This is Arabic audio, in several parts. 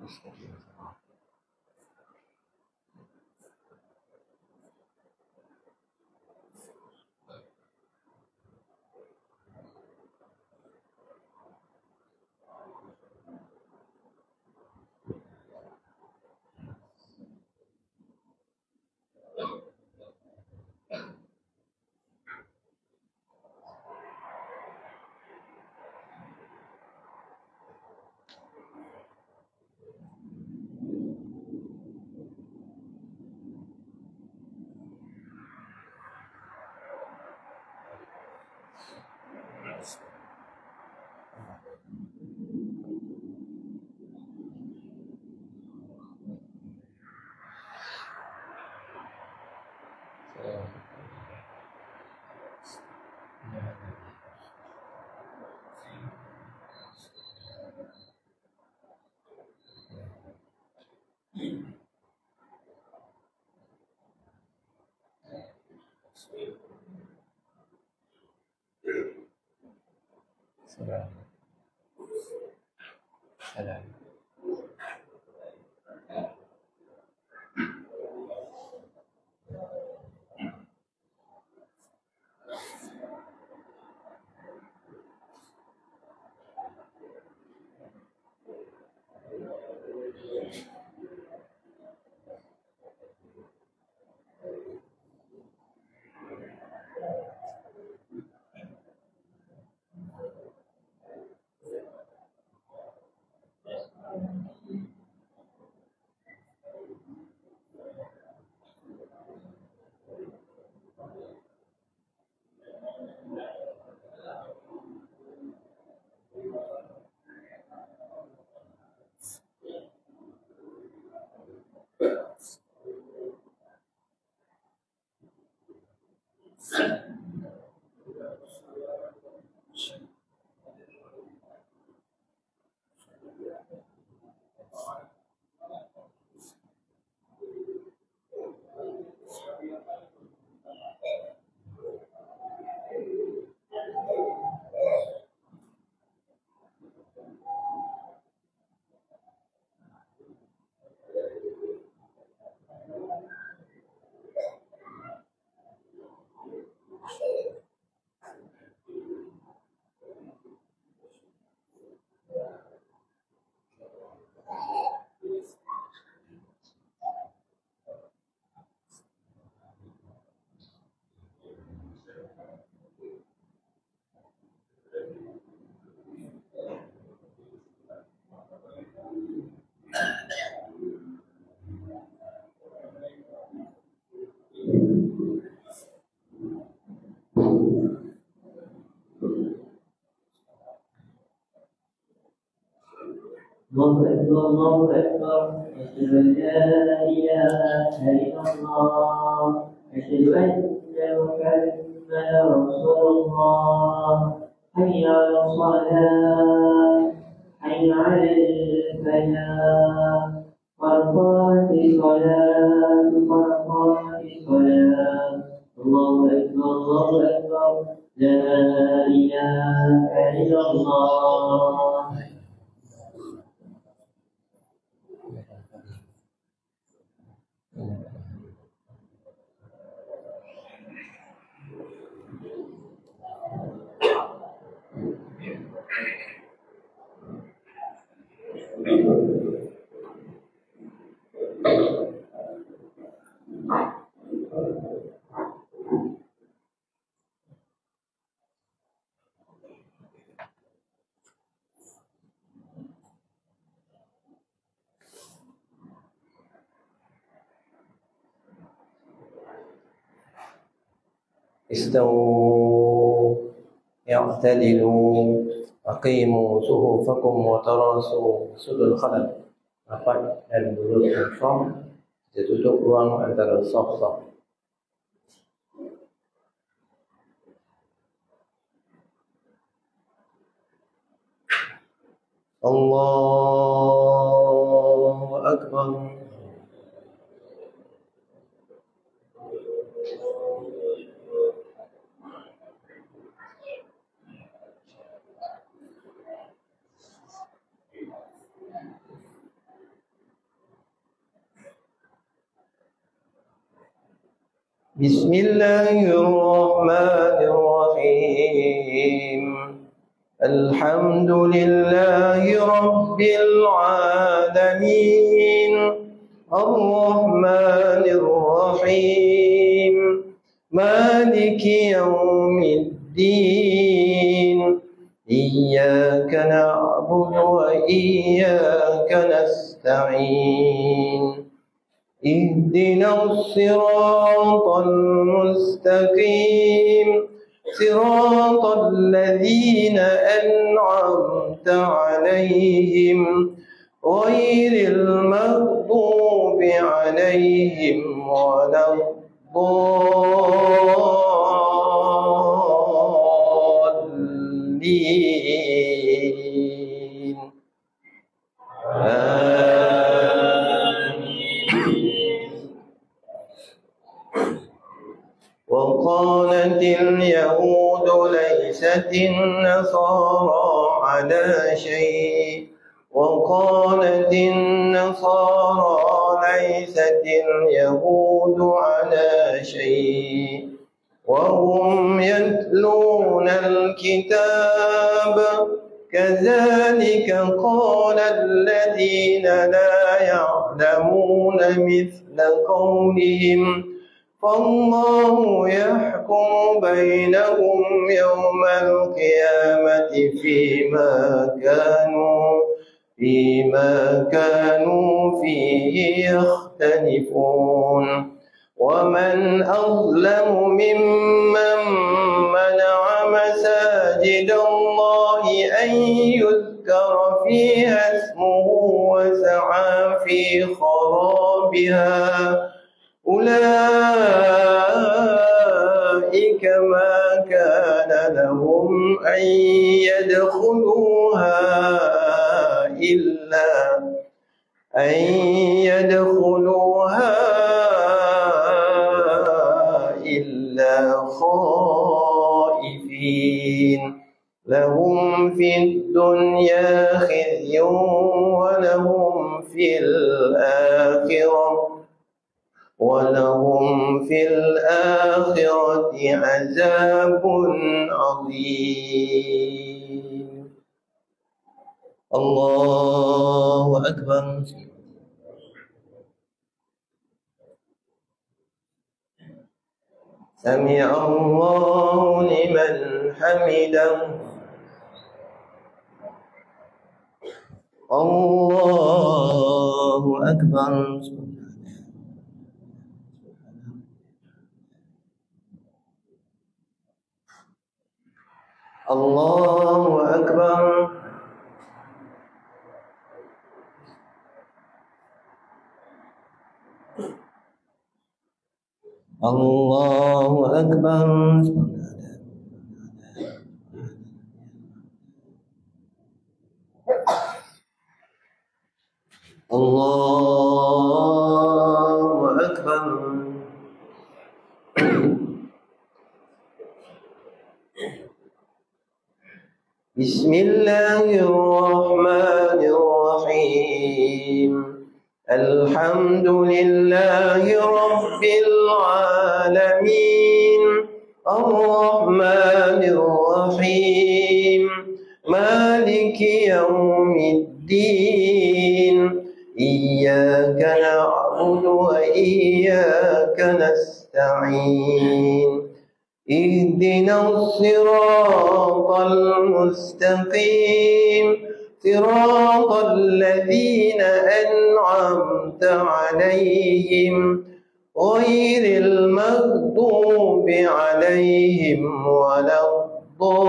Bismillah. الله أكبر. أشهد أن لا إله إلا الله. أشهد أن محمدا رسول الله. حي على الصلاة. حي على الفلاح. قد قامت الصلاة. قد قامت الصلاة. الله أكبر الله أكبر. لا إله إلا الله. استووا اعتدلوا aqimu suhufakum wa tarasu sudul khalal. Rapat dan lurus saf. Kita tutup ruang antara saf-saf. Allahu Akbar. Bismillahirrahmanirrahim. Alhamdulillahi Rabbil Alamin. Ar-Rahmanir Rahim. Maliki Yawmiddin. Iyyaka na'budu wa iyyaka nasta'in. اهدنا الصراط المستقيم صراط الذين أنعمت عليهم غير المغضوب عليهم ولا الضالين. وقالت اليهود ليست النصارى على شيء وقالت النصارى ليست اليهود على شيء وهم يتلون الكتاب كذلك قال الذين لا يعلمون مثل قولهم فالله يحكم بينهم يوم القيامة فيما كانوا فيه يختلفون. ومن أظلم ممن منع مساجد الله أن يذكر فيها اسمه وسعى في خرابها أولئك ما كان لهم أن يدخلوها إلا خائفين. لهم في الدنيا خزي ولهم في الآخرة عذاب عظيم. الله أكبر. سمع الله لمن حمده. الله أكبر. الله أكبر. الله أكبر. الله أكبر. بسم الله الرحمن الرحيم. الحمد لله رب العالمين. الرحمن الرحيم. مالك يوم الدين. إياك نعبد وإياك نستعين. اهدنا الصراط المستقيم. صراط الذين أنعمت عليهم غير المغضوب عليهم ولا الضالين.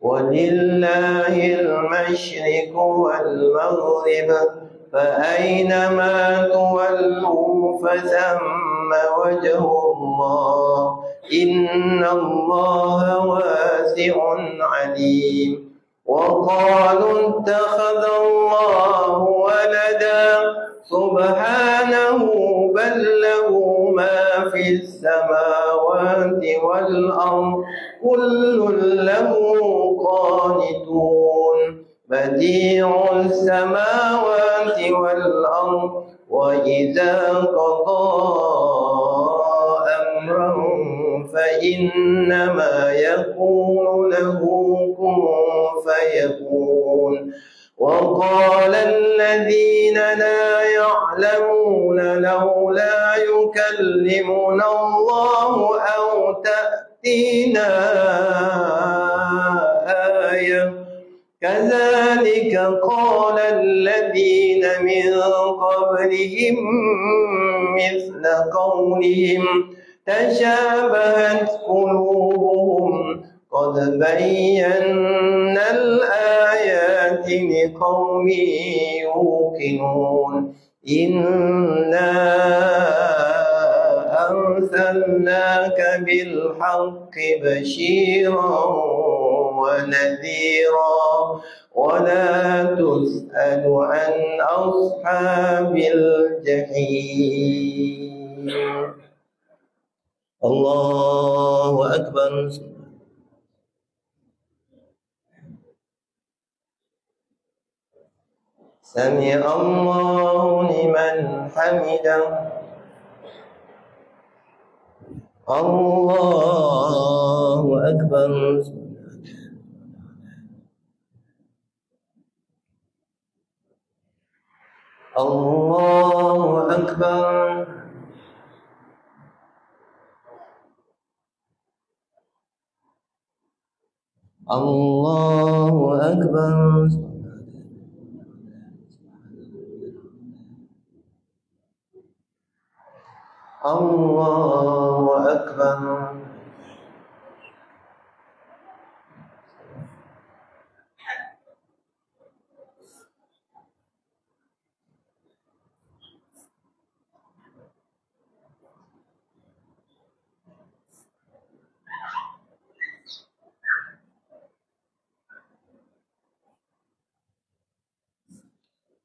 ولله المشرق والمغرب فأينما تولوا فثم وجه الله إن الله واسع عليم. وقالوا اتخذ الله ولدا سبحانه بل له ما في السماوات والأرض كل له قانتون. بديع السماوات والأرض وإذا قضى أمرا فإنما يقول له كن فيكون. وقال الذين لا يعلمون لولا يكلمنا الله أو تأتينا آية كذلك قال الذين من قبلهم مثل قولهم تشابهت قلوبهم قد بينا الآيات لقوم يوقنون. إنا أرسلناك بالحق بشيرا ونذيرا ولا تسأل عن أصحاب الجحيم. الله أكبر. سمع الله لمن حمده. الله أكبر. الله أكبر. الله أكبر. الله أكبر.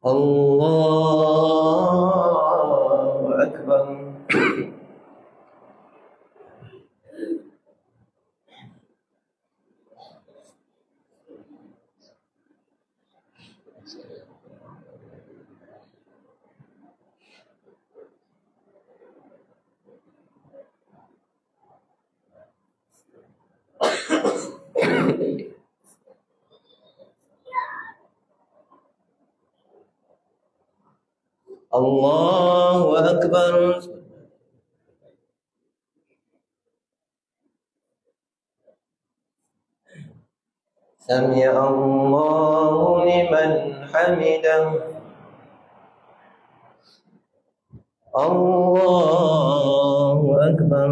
الله أكبر. الله أكبر. سمع الله لمن حمده. الله أكبر.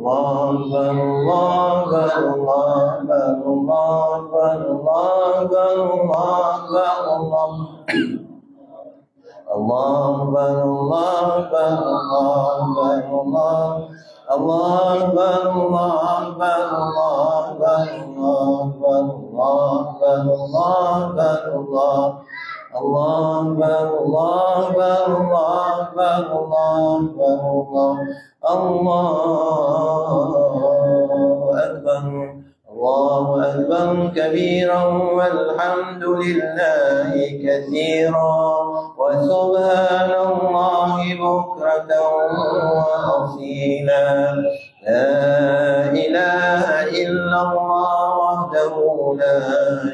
الله أكبر كبيرا والحمد لله كثيرا وسبحان الله بكرة وأصيلا لا إله إلا الله وحده لا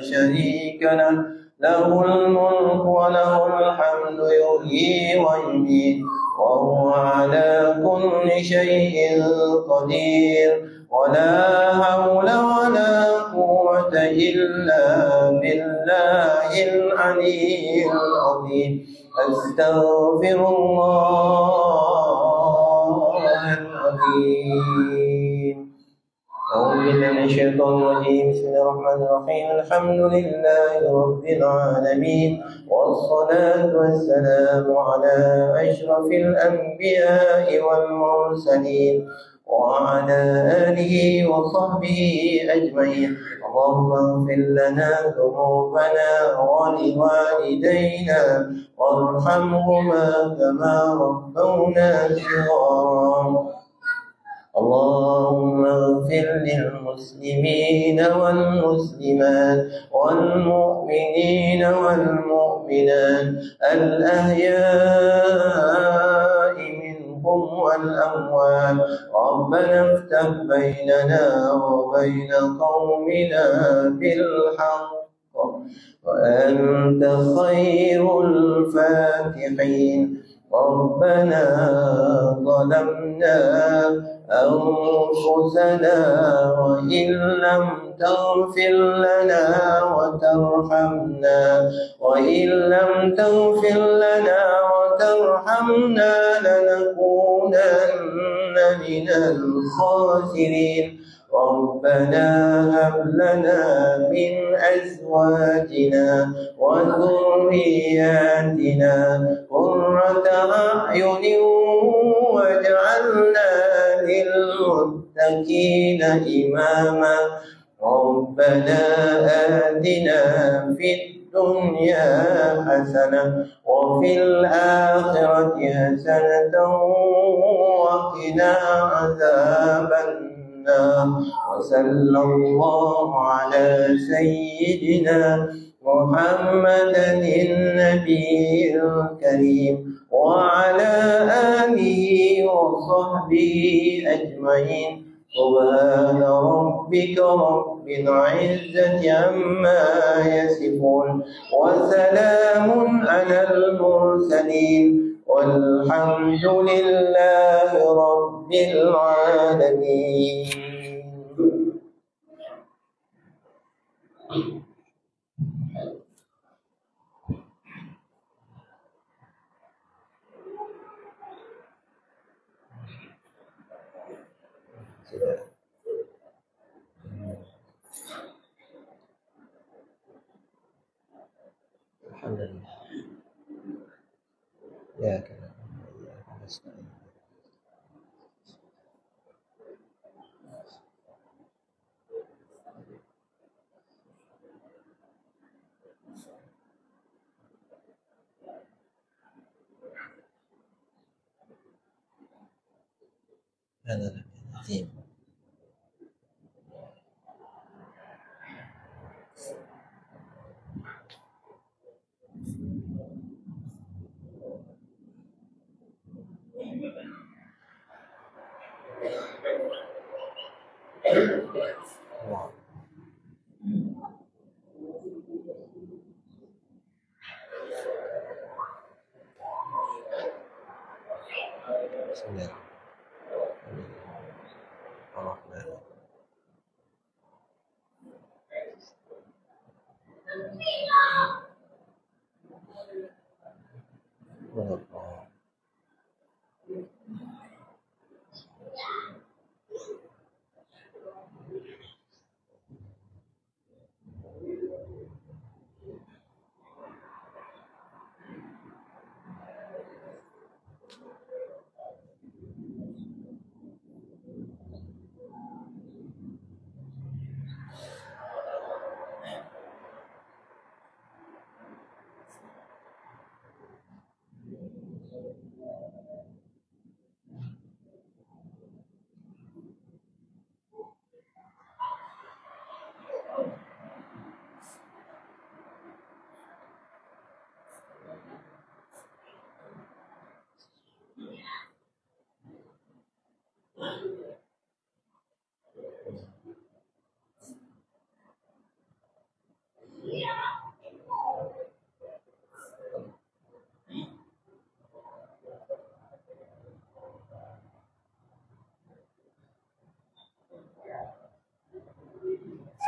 شريك له له الملك وله الحمد يحيي ويميت وهو على كل شيء قدير ولا حول ولا قوة إلا بالله العلي العظيم أستغفر الله العظيم أعوذ بالله من الشيطان الرجيم بسم الله الرحمن الرحيم الحمد لله رب العالمين والصلاة والسلام على أشرف الأنبياء والمرسلين وعلى آله وصحبه أجمعين اللهم اغفر لنا ذنوبنا ولوالدينا وارحمهما كما ربونا صغارا اللهم اغفر للمسلمين والمسلمات والمؤمنين والمؤمنات الأحياء منهم والأموات ربنا افتح بيننا وبين قومنا بالحق وأنت خير الفاتحين ربنا ظلمنا أنفسنا وإن لم تغفر لنا وترحمنا لنكونن من الخاسرين ربنا هب لنا من أزواجنا وذرياتنا قرة أعين واجعلنا للمتقين إماما ربنا آتنا في الدنيا حسنة وفي الآخرة حسنة وقنا عذاب النار وصلى الله على سيدنا محمد النبي الكريم وعلى آله وصحبه أجمعين سبحان ربك رب العزة عما يصفون وسلام على المرسلين والحمد لله رب العالمين. الحمد لله إياك نعبد وإياك نستعين هذا اليتيم الله بسم الله الرحمن الرحيم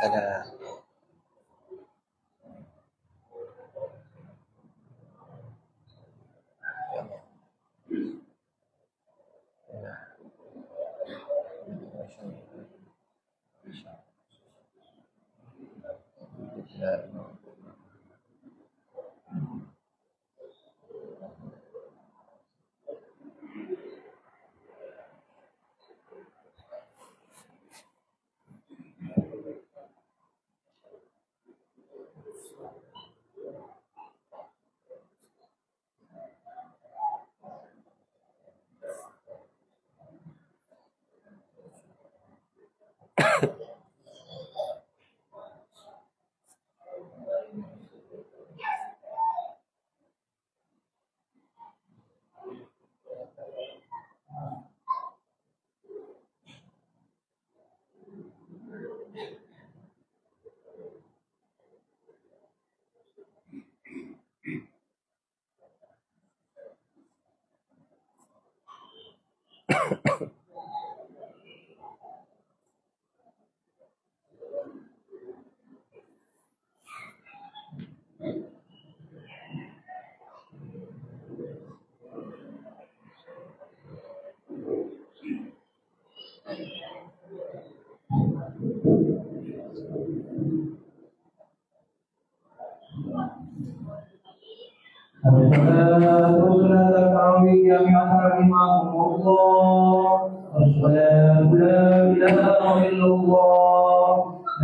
Salah. الصلاة والسلام التراويح جميعا رحمكم الله. الصلاة لا إله إلا الله،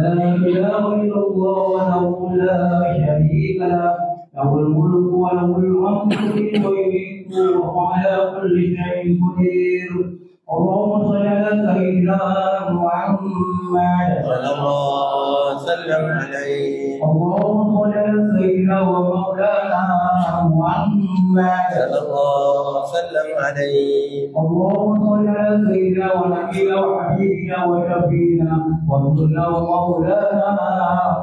لا إله إلا الله وحده لا شريك له، له الملك وله الحمد ويميت وهو على كل شيء قدير. اللهم صل على سيدنا محمد صلى الله وسلم عليه. اللهم صل على سيدنا ومولانا محمد صلى الله وسلم عليه. اللهم صل على سيدنا ونبينا وحبيبنا وشفينا ورسولنا ومولانا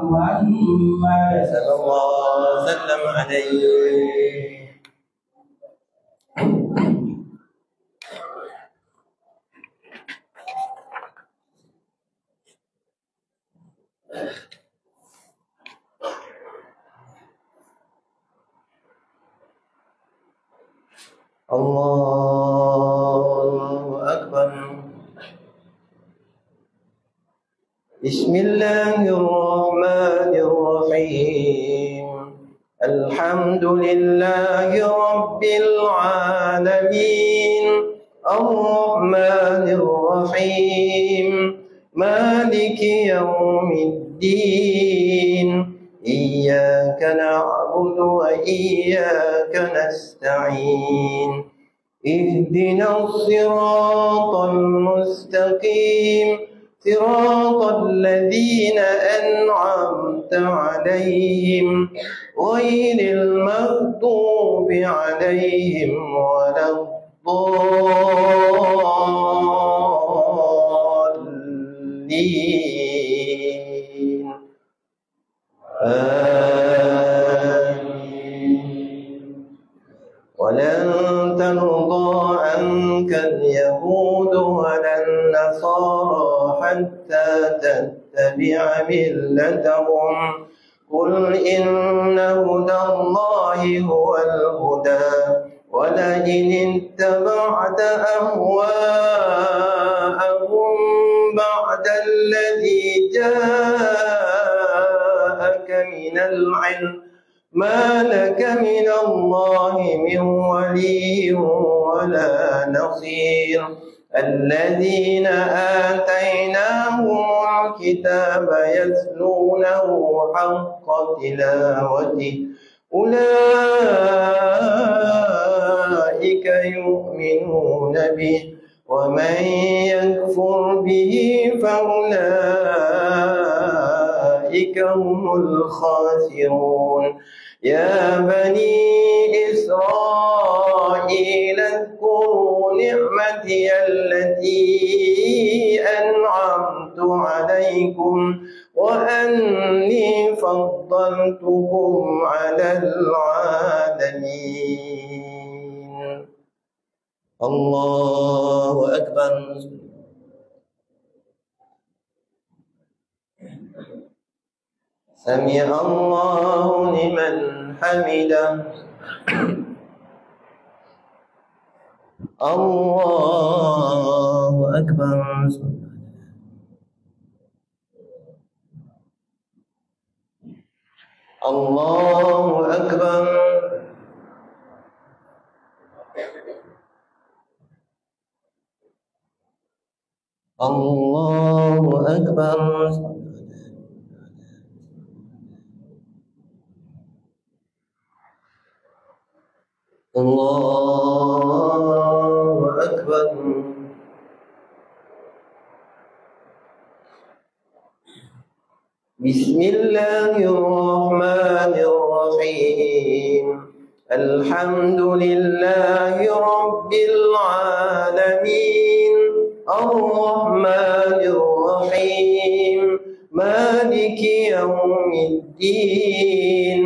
محمد صلى الله وسلم عليه. الله أكبر. بسم الله الرحمن الرحيم. الحمد لله رب العالمين الرحمن الرحيم مالك يوم الدين إياك نعبد وإياك نستعين اهدنا الصراط المستقيم صراط الذين أنعمت عليهم غير المغضوب عليهم ولا الضالين. ولن ترضى عنك اليهود ولا النصارى حتى تتبع ملتهم قل إن هدى الله هو الهدى ولئن اتبعت أهواءهم بعد الذي جاءك من العلم ما لك من الله من ولي ولا نصير. الذين آتيناهم الكتاب يتلونه حق تلاوته أولئك يؤمنون به ومن يكفر به فأولئك هم الخاسرون. يا بني إسرائيل اذكروا نعمتي التي أنعمت عليكم وأني فضلتكم على العالمين. الله أكبر. سمع الله لمن حمده. الله أكبر. الله أكبر. الله أكبر. الله أكبر. بسم الله الرحمن الرحيم. الحمد لله رب العالمين. الرحمن الرحيم. مالك يوم الدين.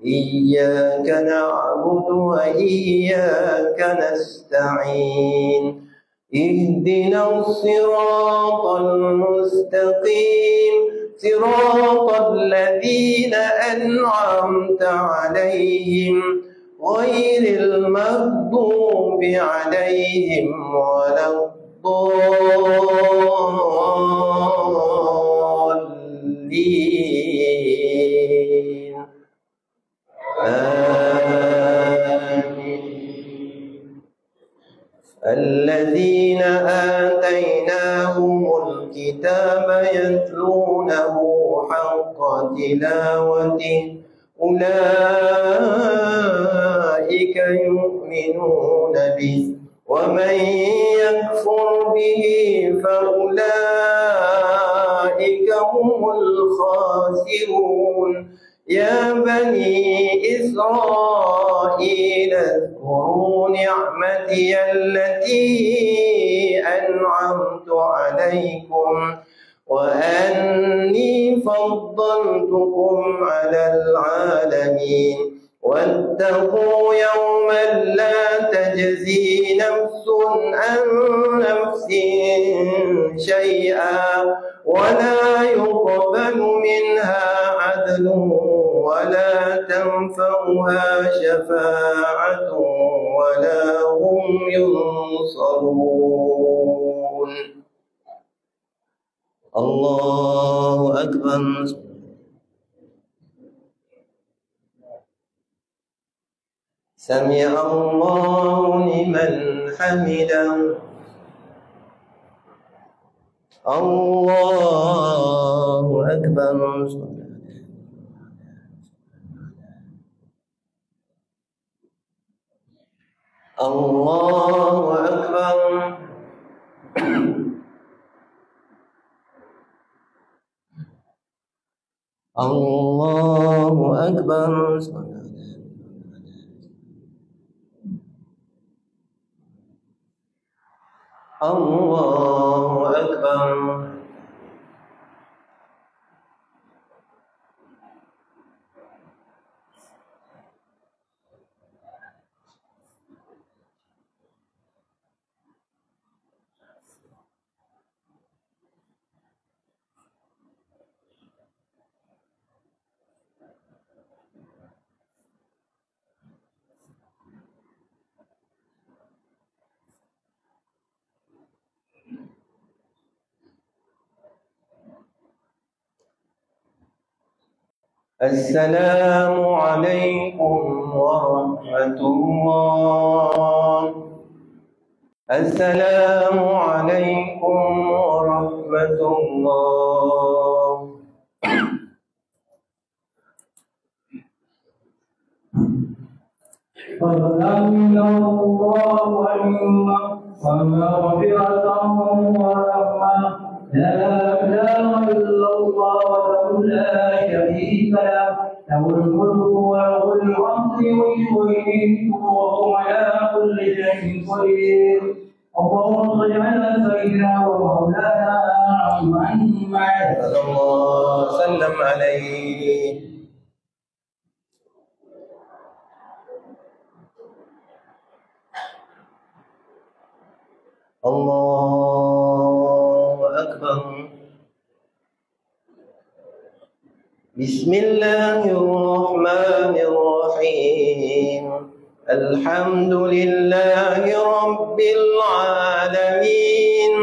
إياك نعبد وإياك نستعين. اهدنا الصراط المستقيم. صراط الذين أنعمت عليهم غير المغضوب عليهم ولا الضالين. آمين. الذين آتيناهم الكتاب يتلونه حق تلاوته أولئك يؤمنون به ومن يكفر به فأولئك هم الخاسرون. يا بني إسرائيل اذكروا نعمتي التي أنعمت عليكم وأني فضلتكم على العالمين. واتقوا يوما لا تجزي نفس عن نفس شيئا ولا يقبل منها عدل ولا تنفعها شفاعة ولا هم ينصرون. الله أكبر. سمع الله لمن حمده. الله أكبر. الله أكبر. الله أكبر. الله أكبر. السلام عليكم ورحمة الله. السلام عليكم ورحمة الله. فَلَمْ اللَّهُ عَلِيمًا وَمَغْفِرَةً وَرَحْمَةً لَا إِلَهَ إِلَّا اللَّهُ وَحْدَهُ لَا شَرِيكَ لَهُ لَهُ الْمُلْكُ وَلَهُ الْحَمْدُ وَيُحْيِي وَهُوَ عَلَى كُلِّ شَيْءٍ قَدِيرٌ. اللهم صل على سيدنا ومولانا محمد صلى الله وسلم عليه. الله أكبر. بسم الله الرحمن الرحيم الحمد لله رب العالمين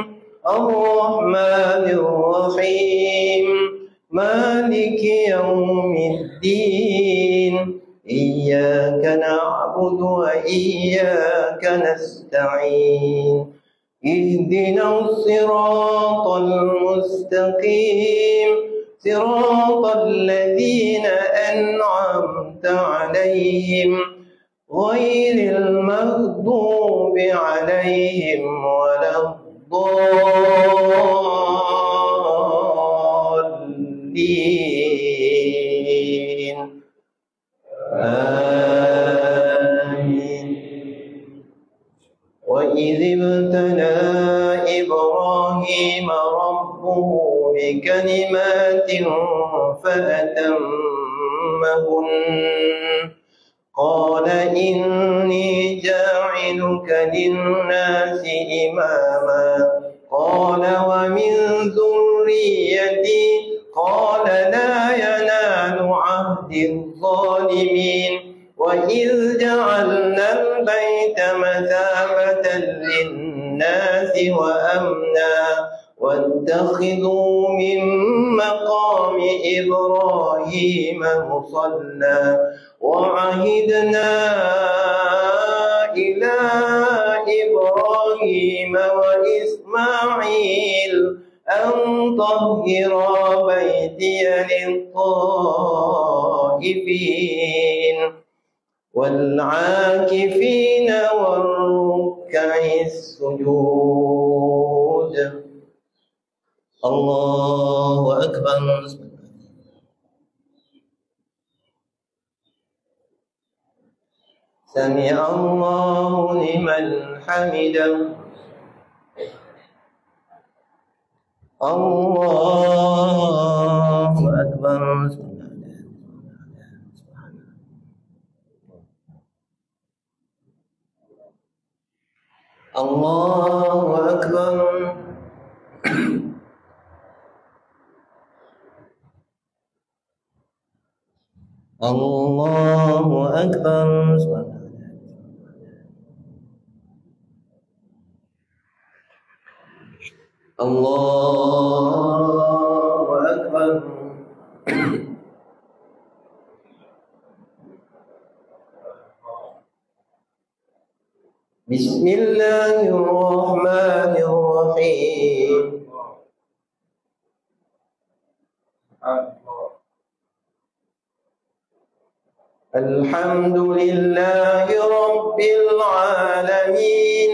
الرحمن الرحيم مالك يوم الدين إياك نعبد وإياك نستعين اهدنا الصراط المستقيم صراط الذين أنعمت عليهم غير المغضوب عليهم ولا الضالين آمين. وإذ ابتلى إبراهيم ربه بكلمات فأتمهن قال إني جاعلك للناس إماما قال ومن ذريتي قال لا ينال عهد الظالمين وإذ جعلنا البيت مثابة للناس وأمنا واتخذوا من مقام إبراهيم مصلى وعهدنا إلى إبراهيم وإسماعيل أن طهرا بيتي للطائفين والعاكفين والركع السجود. الله أكبر. سمع الله لمن حمده. الله أكبر. الله أكبر. الله أكبر. الله أكبر. بسم الله الرحمن الرحيم الحمد لله رب العالمين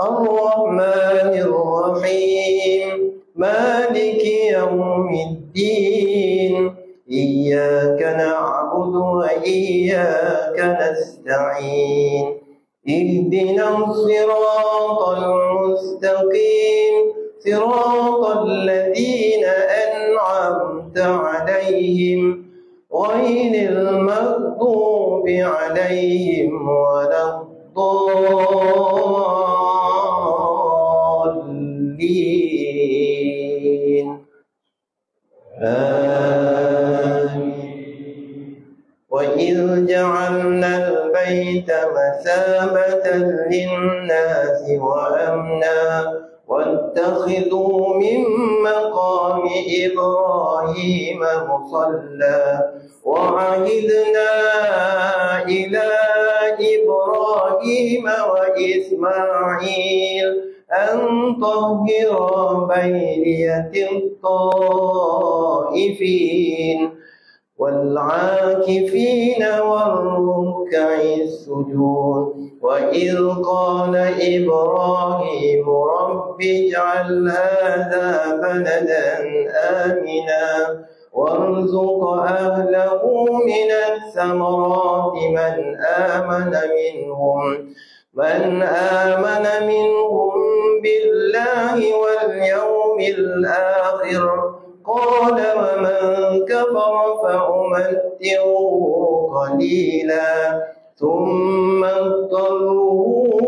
الرحمن الرحيم مالك يوم الدين إياك نعبد وإياك نستعين اهدنا الصراط المستقيم صراط الذين أنعمت عليهم غير المغضوب عليهم ولا الضالين آمين. وإذ جعلنا البيت مثابة للناس وأمنا واتخذوا من مقام إبراهيم مصلى وعهدنا إلى إبراهيم وإسماعيل أن طهرا بيتي للطائفين والعاكفين والركع السجود. وإذ قال إبراهيم رب اجعل هذا بلدا آمنا وارزق أهله من الثمرات من آمن منهم بالله واليوم الآخر قال ومن كفر فأمتعه قليلا ثم اضطروه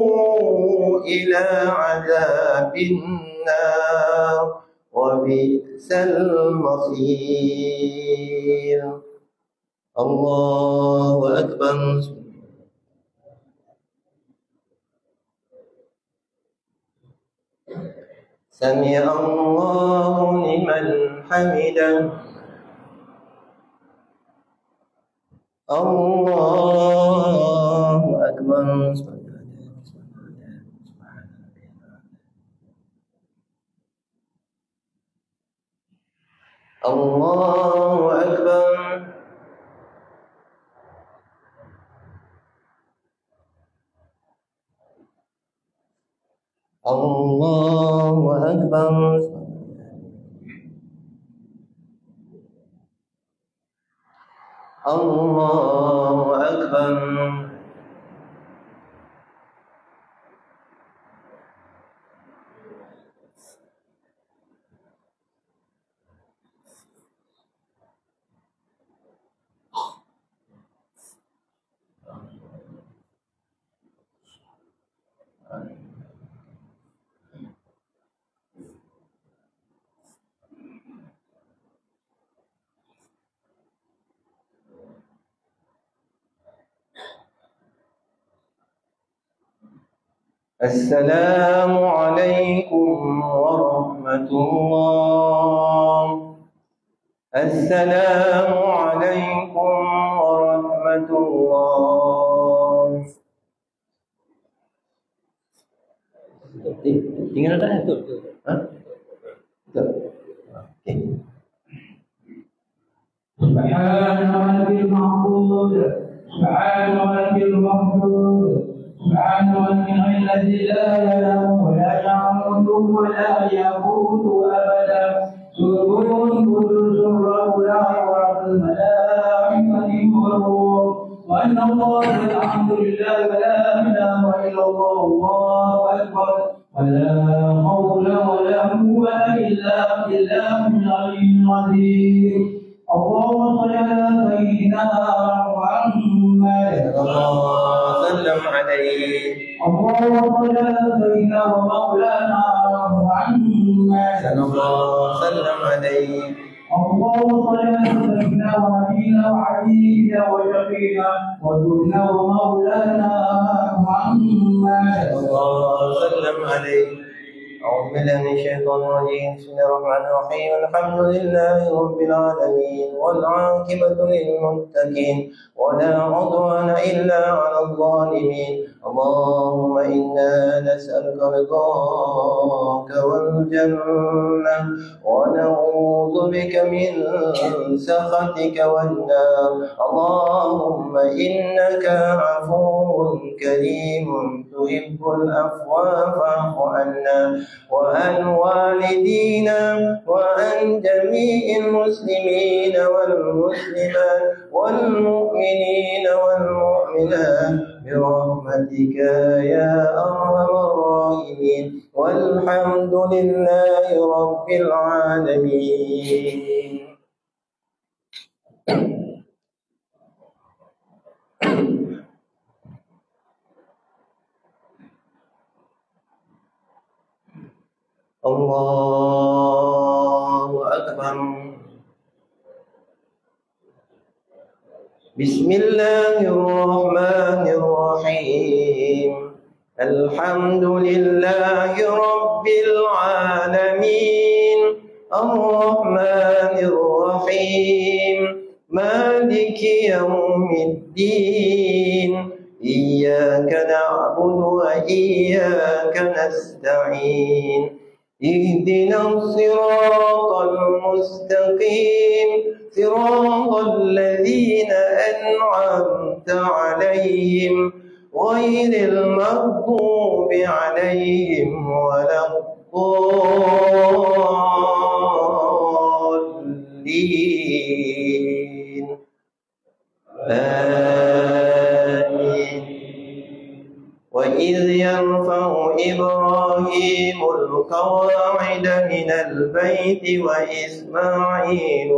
إلى عذاب النار وبئس المصير. الله أكبر. سمع الله لمن حمده. الله أكبر. الله أكبر. الله أكبر. الله أكبر. السلام عليكم ورحمة الله. السلام عليكم ورحمة الله. Tinggal dah tu. Ha? Okey. Subhanallah bil mahmud. Subhanallah bil mahmud. سبحان الذي لا ينام ولا يعود ولا يموت أبدا سبحان قدوس الرب ورب الملائكة والروح وأن الله الحمد لله ولا إله إلا الله الله أكبر ولا حول ولا قوة إلا بالله العلي العظيم. اللهم صل على سيدنا محمد وسلم عليه. اللهم صل على سيدنا ومولانا محمد وسلم عليه. اللهم صل على سيدنا ونبينا وحبيبنا وشفينا وسيدنا ومولانا محمد وسلم عليه. أعوذ بالله من الشيطان الرجيم. بسم الله الرحمن الرحيم. الحمد لله رب العالمين والعاقبة للمتقين ولا عدوان إلا على الظالمين. اللهم إنا نسألك رضاك والجنة ونعوذ بك من سخطك والنار. اللهم إنك عفو كريم تحب العفو فاعف عنا وعن والدينا وعن جميع المسلمين والمسلمات والمؤمنين والمؤمنات برحمتك يا أرحم الراحمين. والحمد لله رب العالمين. الله أكبر. بسم الله الرحمن الرحيم. الحمد لله رب العالمين الرحمن الرحيم مالك يوم الدين. إياك نعبد وإياك نستعين. اهدنا الصراط المستقيم صراط الذين أنعمت عليهم غير المغضوب عليهم ولا الضالين. آمين. وإذ يرفع إبراهيم القواعد من البيت وإسماعيل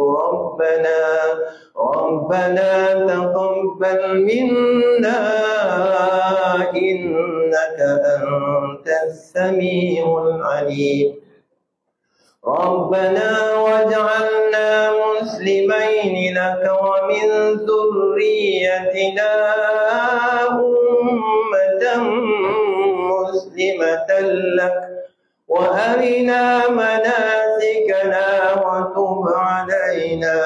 ربنا تقبل منا إنك أنت السميع العليم. ربنا واجعلنا مسلمين لك ومن ذريتنا أمة مسلمة لك وأرنا مناسكنا وتب علينا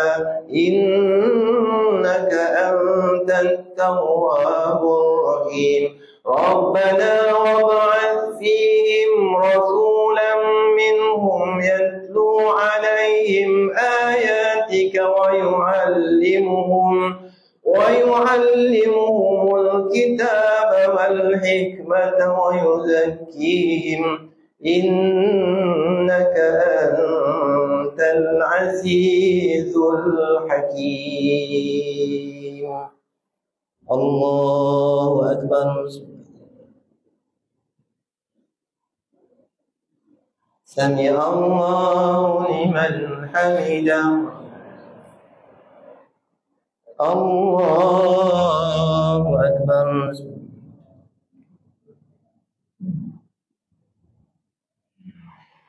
إنك أنت التواب الرحيم ربنا وابعث فيهم رسولا منهم يتلو عليهم آياتك ويعلمهم الكتاب والحكمة ويزكيهم إنك أنت العزيز الحكيم الله أكبر سمع الله لمن حمده الله أكبر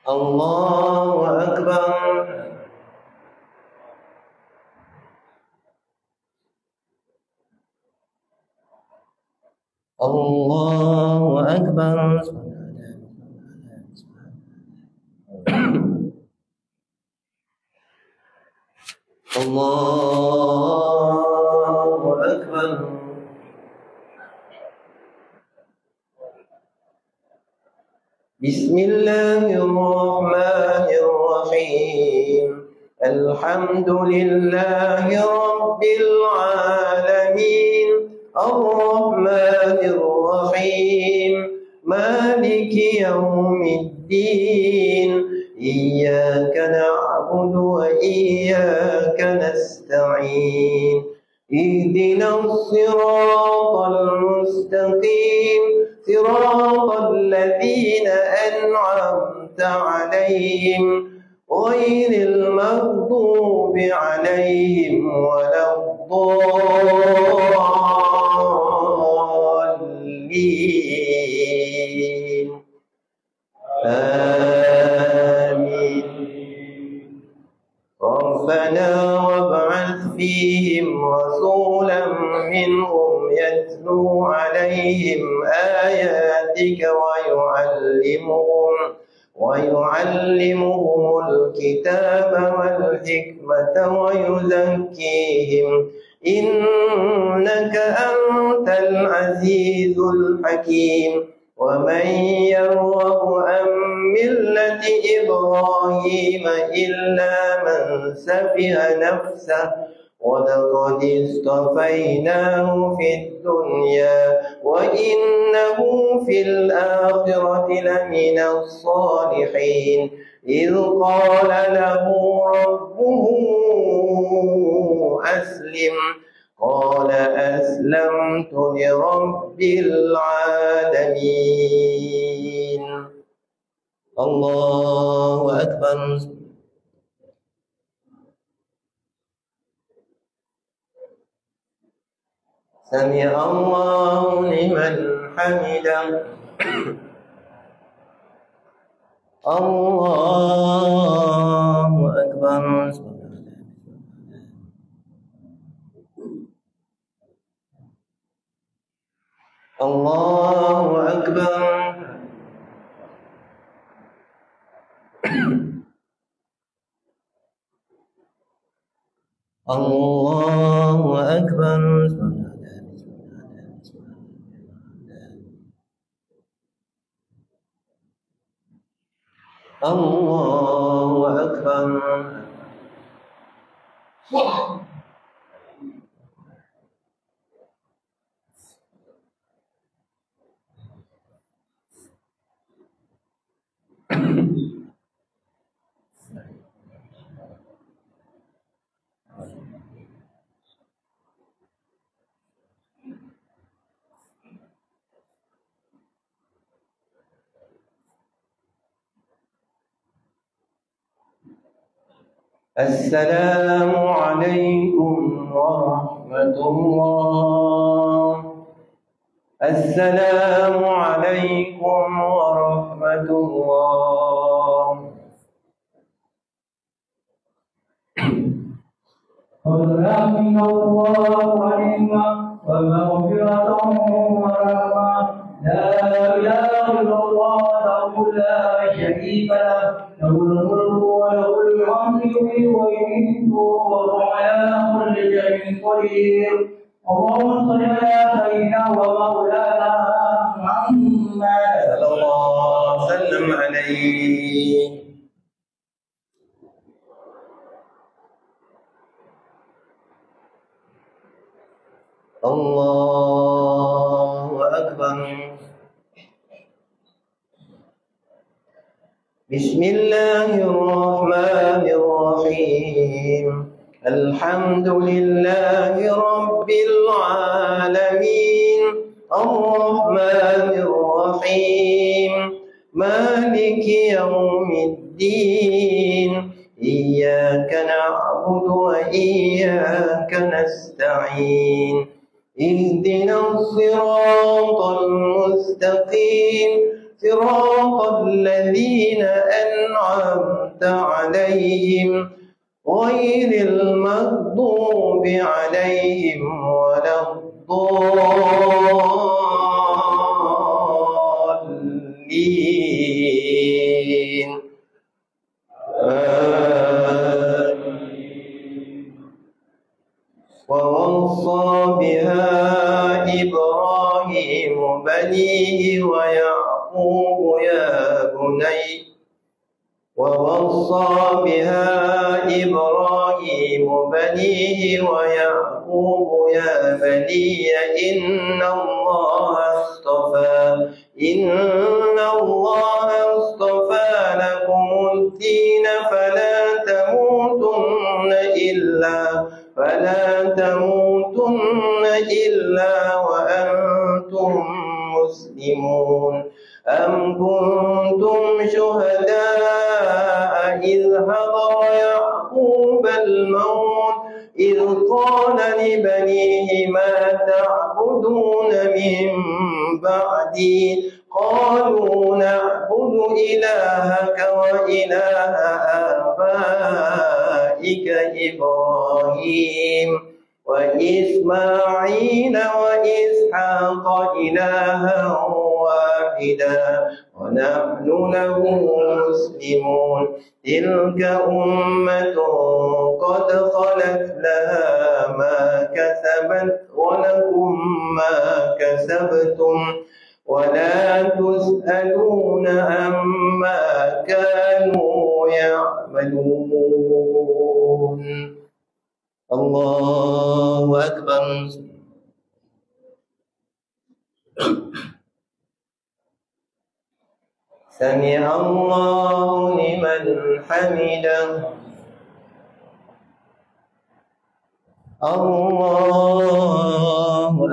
الله أكبر الله أكبر الله أكبر بسم الله الرحمن الرحيم الحمد لله رب العالمين الرحمن الرحيم مالك يوم الدين إياك نعبد وإياك نستعين اهدنا الصراط المستقيم صراط الذين أنعمت عليهم غير المغضوب عليهم ولا الضالين آمين ربنا وابعث فيهم رسولا منهم يتلو عليهم آياتك ويعلمهم الكتاب والحكمة ويزكيهم إنك أنت العزيز الحكيم ومن يرغب عن ملة إبراهيم إلا من سفه نفسه ولقد اصطفيناه في الدنيا وإنه في الآخرة لمن الصالحين إذ قال له ربه أسلم قال أسلمت لرب العالمين الله أكبر سمع الله لمن حمده الله أكبر الله أكبر الله أكبر الله أكبر السلام عليكم ورحمة الله السلام عليكم ورحمة الله وسلام الله ونعمة ومغفرة ورحمة. لا إله إلا الله له لا شريك له، له الملك وله الحمد يحيي ويميت وهو على كل شيء قدير. اللهم صل على سيدنا ومولانا محمد صلى الله وسلم عليه. الله أكبر. بسم الله الرحمن الرحيم. الحمد لله رب العالمين، الرحمن الرحيم، مالك يوم الدين، إياك نعبد وإياك نستعين، اهدنا الصراط المستقيم، صراط الذين أنعمت عليهم غير المغضوب عليهم ولا الضالين. ووصى بها إبراهيم بنيه ويعقوب يا بني ووصى بها إبراهيم بنيه ويعقوب يا بني إن الله اصطفى لكم الدين فلا تموتن إلا وأنتم مسلمون. أم كنتم شهداء إذ حضر يعقوب الموت إذ قال لبنيه ما تعبدون من بعدي قالوا نعبد إلهك وإله آبائك إبراهيم وإسماعيل وإسحاق إلها واحدا ونحن له مسلمون. تلك أمة قد خلت لها ما كسبت ولكم ما كسبتم ولا تسألون عما كانوا يعملون. الله أكبر. سمع الله لمن حمده. الله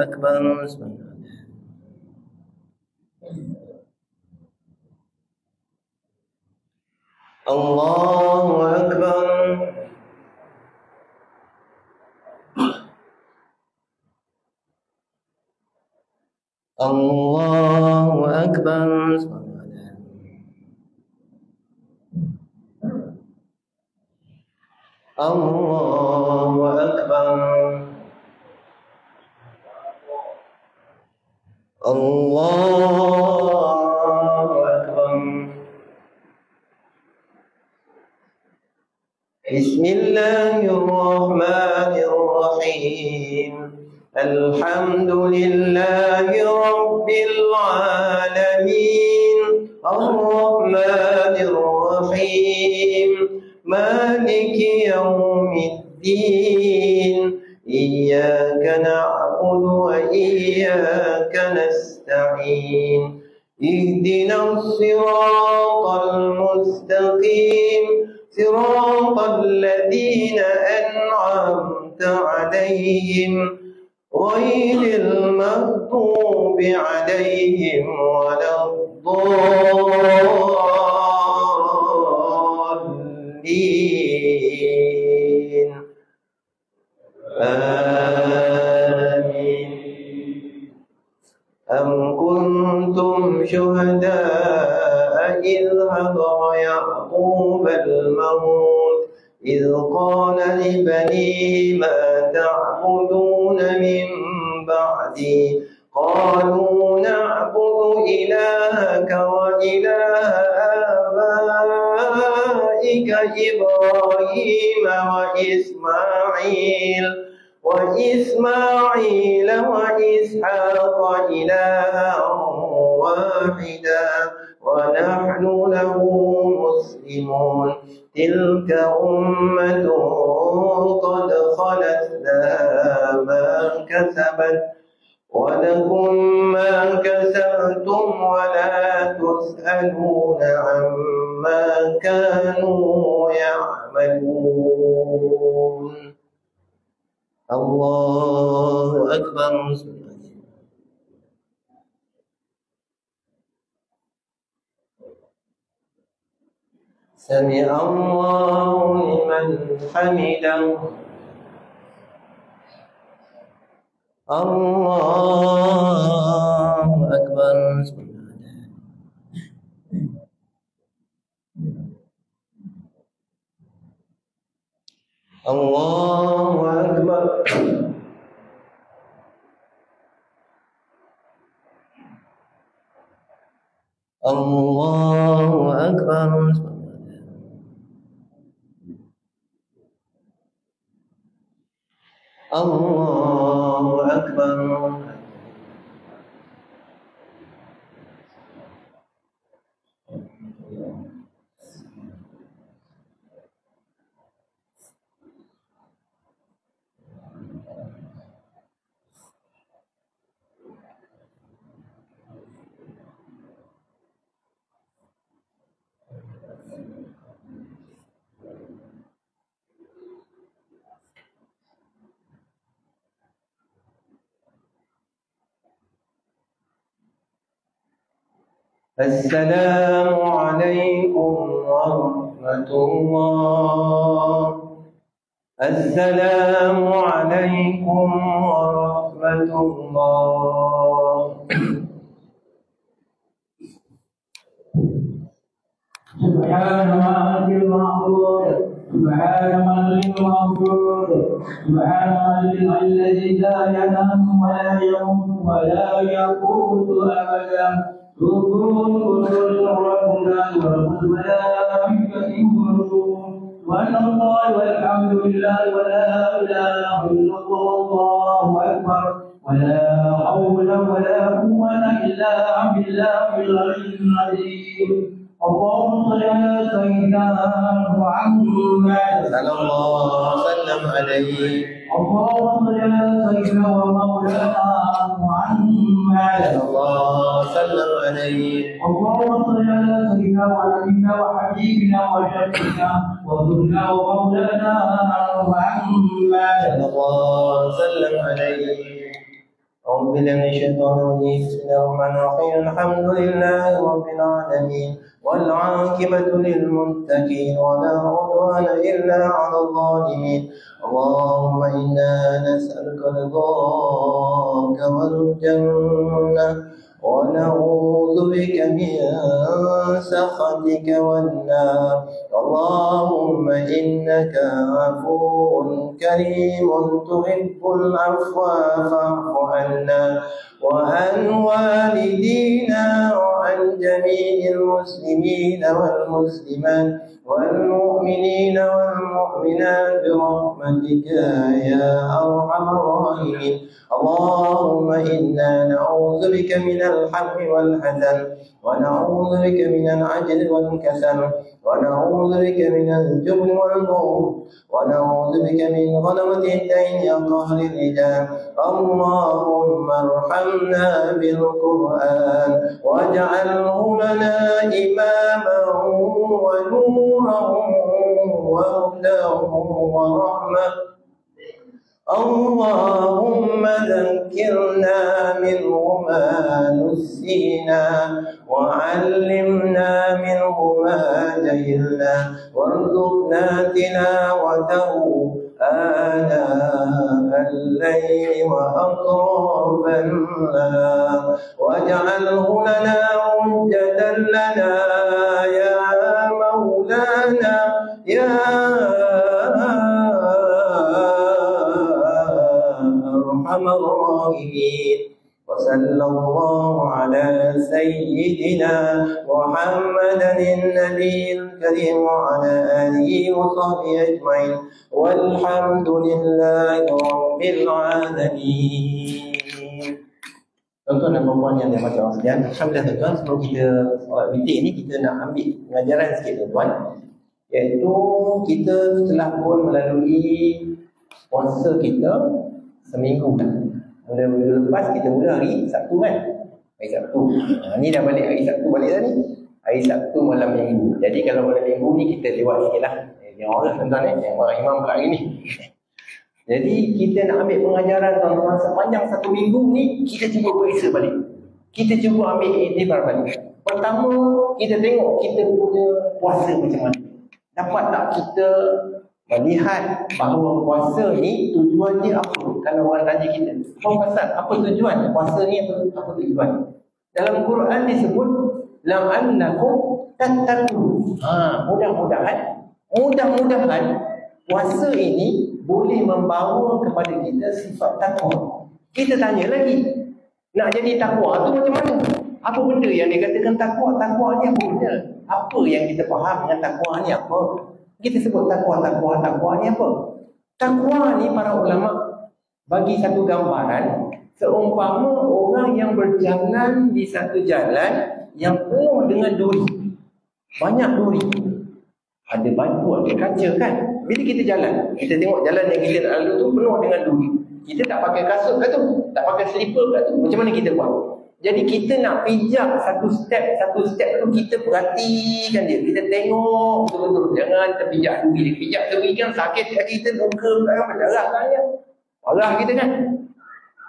أكبر. الله أكبر. الله أكبر. الله أكبر. الله أكبر. بسم الله الرحمن الرحيم. الحمد لله رب العالمين، الرحمن الرحيم، مالك يوم الدين، إياك نعبد وإياك نستعين، اهدنا الصراط المستقيم، صراط الذين أنعمت عليهم غير المغضوب عليهم ولا الضالين. آمين. أم كنتم شهداء إذ حضر يعقوب الموت إذ قال لبنيه ما تعبدون من بعدي قالوا نعبد إلهك وإله آبائك إبراهيم وإسماعيل وإسحاق إلها واحدا ونحن له مسلمون تلك أمة قد خلت لها ما كسبت ولكم ما كسبتم ولا تسألون عما كانوا يعملون. الله أكبر. سمع الله لمن حمده. الله أكبر. الله أكبر. الله أكبر. الله أكبر. السلام عليكم ورحمة الله. السلام عليكم ورحمة الله. سبحان مالك المعبود سبحان مالك المعبود سبحان مالك الذي لا ينام ولا يموت ولا يقوت أبدا سبحان ربنا ورب الملائكة والروح الله والحمد لله ولا إله إلا الله أكبر ولا حول ولا قوة إلا بالله العلي العظيم. اللهم صل على سيدنا محمد صلى الله وسلم عليه. اللهم صل على سيدنا ومولانا محمد صلى الله وسلم عليه. اللهم صل على سيدنا ونبينا وحبيبنا وشفيعنا وذرنا ومولانا محمد صلى الله وسلم عليه. أعوذ بالله من الشيطان الرجيم. بسم الله الرحمن الرحيم. الحمد لله رب العالمين والعاقبة للمتقين ولا عدوان إلا على الظالمين. اللهم إنا نسألك رضاك والجنة ونعوذ بك من سخطك والنار. اللهم إنك عفو كريم تحب العفو فاعف عنا وعن والدينا وعن جميع المسلمين والمسلمات والمؤمنين والمؤمنات برحمتك يا أرحم الراحمين. اللهم إنا نعوذ بك من الهم والحزن ونعوذ بك من العجز والكسل ونعوذ بك من الجبن والبخل ونعوذ بك من غلبة الدين وقهر الرجال. اللهم ارحمنا بالقرآن واجعله لنا إماما ونورا وهدى ورحمة. اللهم ذكرنا منه ما نسينا وعلمنا منه ما جهلنا وارزقنا تلاوته آناء الليل وأطراف النهار واجعله لنا حجة لنا يا مولانا يا الراغبين. وصلى الله على سيدنا محمد النبي الكريم وعلى آله وصحبه أجمعين والحمد لله رب العالمين. Tuan-tuan dan puan yang dirahmati Allah sekalian, alhamdulillah tuan-tuan, sebelum kita solat witir ni kita nak ambil pengajaran sikit tuan-tuan, iaitu kita telah pun melalui puasa kita seminggu dah. Mula minggu lepas kita mula hari Sabtu kan, hari Sabtu. Ni dah balik hari Sabtu balik dah ni, hari Sabtu malam minggu. Jadi kalau malam minggu ni kita lewat sikit lah, yang orang tuan-tuan yang orang imam pula hari ni. Jadi kita nak ambil pengajaran tuan-tuan sepanjang satu minggu ni, kita cuba periksa balik. Kita cuba ambil iktibar balik. Pertama, kita tengok kita punya puasa macam mana. Dapat tak kita melihat bahawa puasa ni tujuannya apa? Kalau orang tanya kita, Pasal apa tujuan puasa ni, apa tujuan? Dalam Quran disebut la'allakum tattaqun. Mudah-mudahan puasa ini boleh membawa kepada kita sifat takwa. Kita tanya lagi, nak jadi takwa tu macam mana? Apa benda yang dikatakan takwa? Takwa ni apa benda? Apa yang kita faham dengan takwa ni apa? Kita sebut takwa ni apa? Takwa ni para ulama bagi satu gambaran seumpama orang yang berjalan di satu jalan yang penuh dengan duri. Banyak duri. Ada batu, ada kaca kan? Bila kita jalan, kita tengok jalan yang kita nak lalu tu penuh dengan duri. Kita tak pakai kasut kat tu, tak pakai slipper kat tu. Macam mana kita buat? Jadi kita nak pijak satu step tu, kita perhatikan dia. Kita tengok betul-betul. Jangan terpijak duri. Pijak duri kan sakit hati kita, muka berdarah kan. Parah kita kan?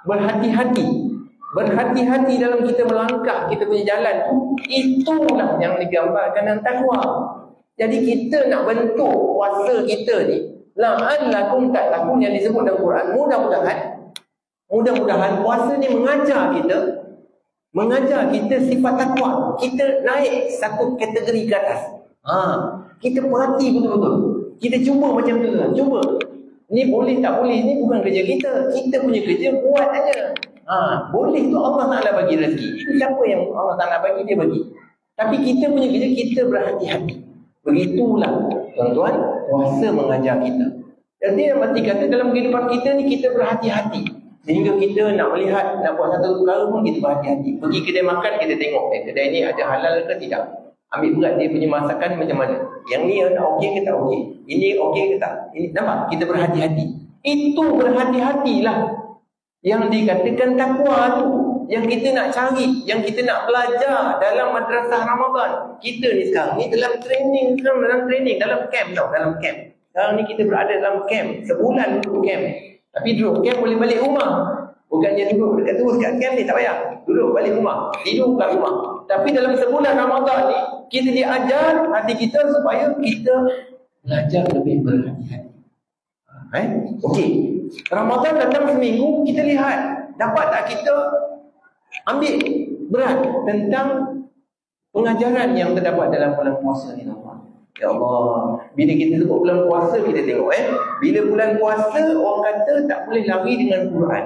Berhati-hati dalam kita melangkah kita punya jalan tu. Itulah yang digambarkan dalam takwa. Jadi kita nak bentuk puasa kita ni, la'allakum tattaqun yang disebut dalam Quran. Mudah-mudahan puasa ni mengajar kita sifat takwa. Kita naik satu kategori ke atas. Kita perhati betul-betul. Kita cuba macam tu. Cuba. Ni boleh tak boleh, ni bukan kerja kita. Kita punya kerja buat aja. Boleh tu Allah Ta'ala bagi rezeki. Siapa yang Allah Ta'ala bagi, dia bagi. Tapi kita punya kerja, kita berhati-hati. Begitulah tuan-tuan, puasa mengajar kita. Jadi yang berarti kata dalam kehidupan kita ni kita berhati-hati. Sehingga kita nak melihat, nak buat satu perkara pun kita berhati-hati. Pergi kedai makan, kita tengok kedai ni ada halal ke tidak. Ambil berat dia punya masakan macam mana. Yang ni ada okey ke tak okey. Ini okey ke tak. Ini nampak, kita berhati-hati. Itu berhati-hatilah yang dikatakan takwa tu. Yang kita nak cari, yang kita nak belajar dalam madrasah Ramadan. Kita ni sekarang ni dalam training, dalam camp tau, dalam camp. Sekarang ni kita berada dalam camp, sebulan duduk camp. Tapi duduk camp boleh balik rumah. Bukannya duduk dekat terus kat camp ni, tak payah. Duduk balik rumah, tidur kat rumah. Tapi dalam sebulan Ramadan ni, kita diajar hati kita supaya kita belajar lebih berhati-hati. Okey. Ramadan datang seminggu, kita lihat dapat tak kita ambil berat tentang pengajaran yang terdapat dalam bulan puasa ni, tuan-tuan. Ya Allah, bila kita sebut bulan puasa, kita tengok bila bulan puasa orang kata tak boleh lari dengan Quran.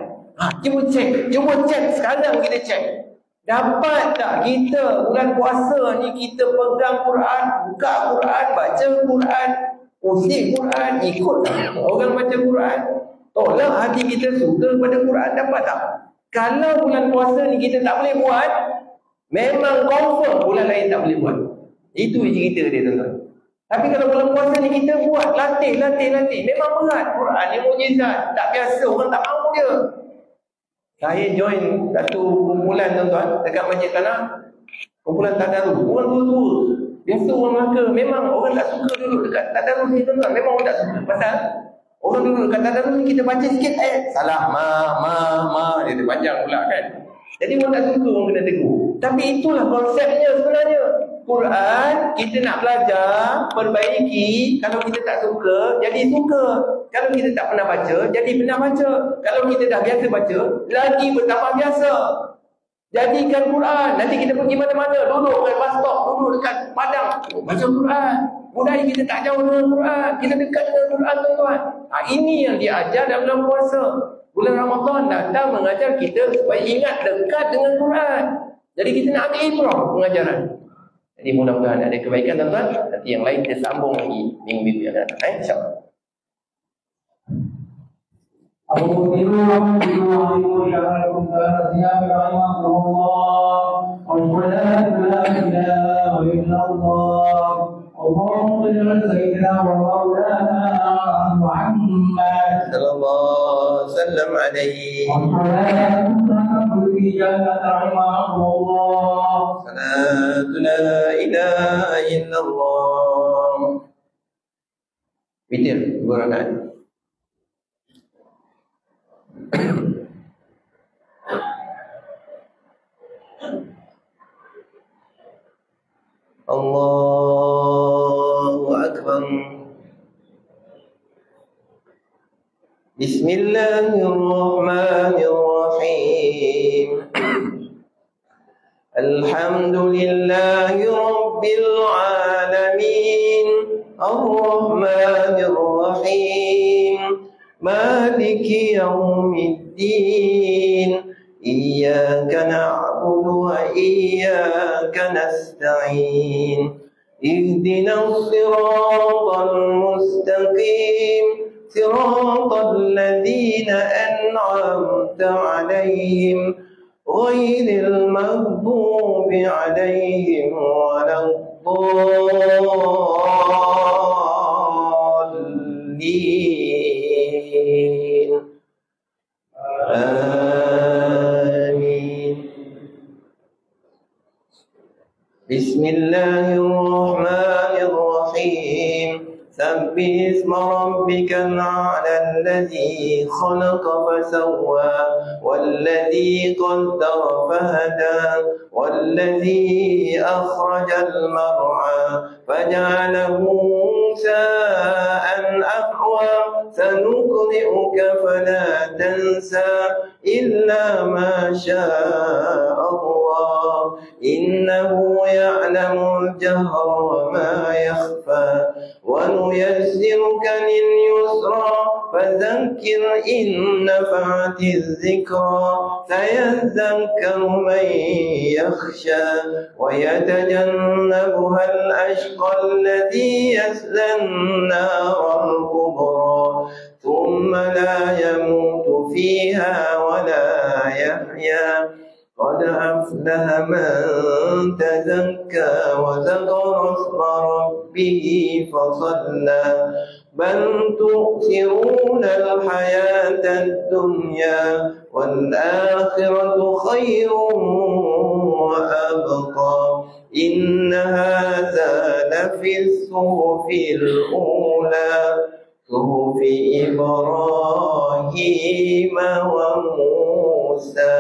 Cuba cek sekarang, kita cek. Dapat tak kita bulan puasa ni kita pegang Quran, buka Quran, baca Quran, usik Quran, ikut orang baca Quran. Tolak hati kita suka pada Quran, dapat tak? Kalau bulan puasa ni kita tak boleh buat, memang confirm bulan lain tak boleh buat. Itu cerita dia, tuan-tuan. Tapi kalau bulan puasa ni kita buat, latih. Memang berat. Quran ni mukjizat. Tak biasa, orang tak mahu dia. Saya join satu kumpulan, tuan-tuan, dekat Masjid Tanah. Kumpulan tadarus. Orang tua-tua. Biasa orang Melaka. Memang orang tak suka duduk dekat tadarus ni, tuan-tuan. Memang orang tak suka. Pasal orang duduk dekat tadarus ni, kita baca sikit salah, dia terpanjang pula kan. Jadi orang tak suka, orang kena tegur. Tapi itulah konsepnya sebenarnya. Quran, kita nak belajar, perbaiki. Kalau kita tak suka, jadi suka. Kalau kita tak pernah baca, jadi pernah baca. Kalau kita dah biasa baca, lagi bertambah biasa. Jadikan Quran. Nanti kita pergi mana-mana, duduk kat bus stop, duduk dekat padang, baca Quran. Budaya kita tak jauh dengan Quran, kita dekat dengan Quran, tuan-tuan. Ini yang diajar dalam bulan puasa. Bulan Ramadan datang mengajar kita supaya ingat dekat dengan Quran. Jadi kita nak ambil ibrah pengajaran. Jadi mudah-mudahan ada kebaikan tuan-tuan. Nanti yang lain kita sambung lagi minggu-minggu yang akan datang. InsyaAllah. اللهم صل على سيدنا ومولانا محمد صلى الله وسلم عليه. صلاة لا إله إلا الله. Witir, dua rakaat. Allahu Akbar. Bismillahirrahmanirrahim. Alhamdulillahi Rabbil Alamin. Ar-Rahmanir Rahim. Maliki Yawmiddin. Iyyaka na'budu wa iyyaka nasta'in. Ihdinas siratal mustaqim. Siratal ladzina an'amta 'alaihim ghairil maghdubi 'alaihim waladdallin. Amin. Bismillahirrahmanirrahim. سبح اسم ربك الأعلى الذي خلق فسوى والذي قدر فهدى والذي أخرج المرعى فجعله غثاء أحوى سنقرئك فلا تنسى إلا ما شاء الله إنه يعلم الجهر وما يخفى ونيسرك لليسرى فذكر إن نفعت الذكرى سيذكر من يخشى ويتجنبها الأشقى الذي يصلى النار الكبرى ثم لا يموت فيها ولا يحيا قد أفلح من تزكى وذكر اسم ربه فصلى بل تؤثرون الحياة الدنيا والآخرة خير وأبقى إن هذا لفي الصحف الأولى صحف إبراهيم وموسى.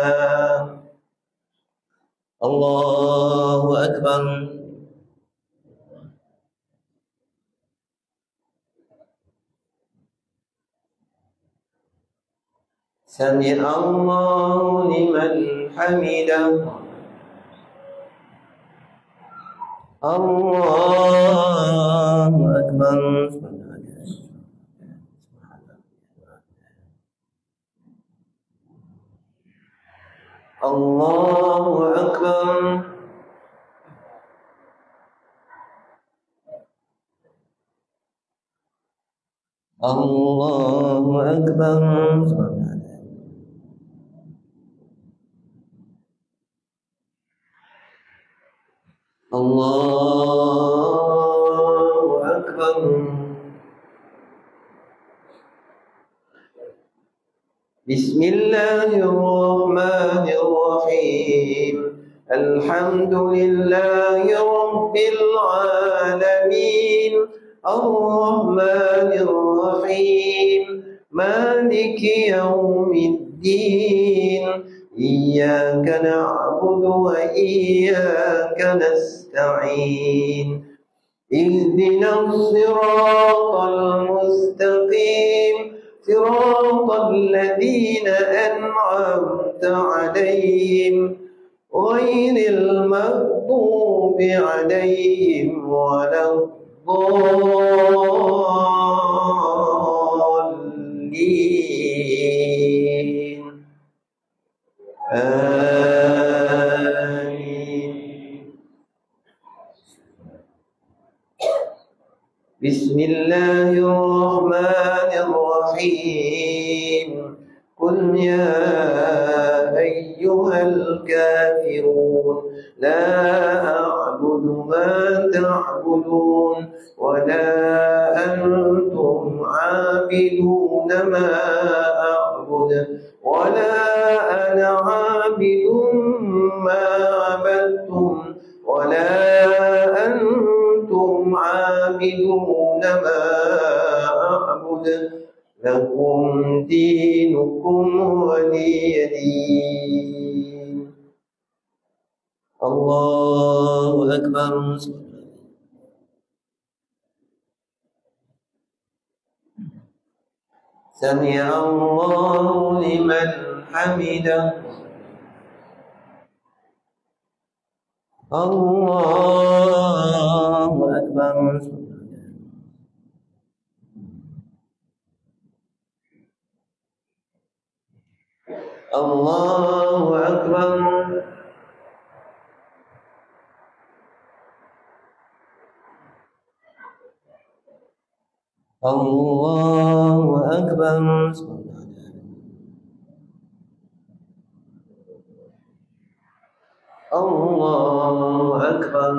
الله أكبر. سمع الله لمن حمده. الله أكبر. الله أكبر. الله أكبر. الله أكبر. بسم الله الرحمن الرحيم. الحمد لله رب العالمين. الرحمن الرحيم. مالك يوم الدين. إياك نعبد وإياك نستعين. اهدنا الصراط المستقيم. صراط الذين أنعمت عليهم غير المغضوب عليهم ولا الضالين. بسم الله الرحمن الرحيم قل يا أيها الكافرون لا أعبد ما تعبدون ولا أنتم عابدون ما أعبد ولا أنا عابد ما عبدتم ولا أنتم عابدون ما أعبد لكم دينكم ولي دين. الله أكبر. سمع الله لمن حمده. الله أكبر. الله أكبر. الله أكبر. الله أكبر.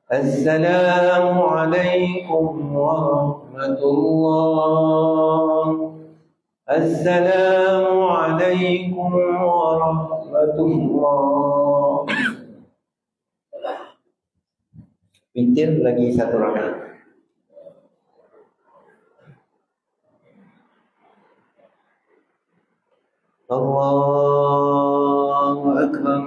السلام عليكم ورحمة الله. السلام عليكم ورحمة الله. Pintir lagi satu rakaat. Allahu Akbar.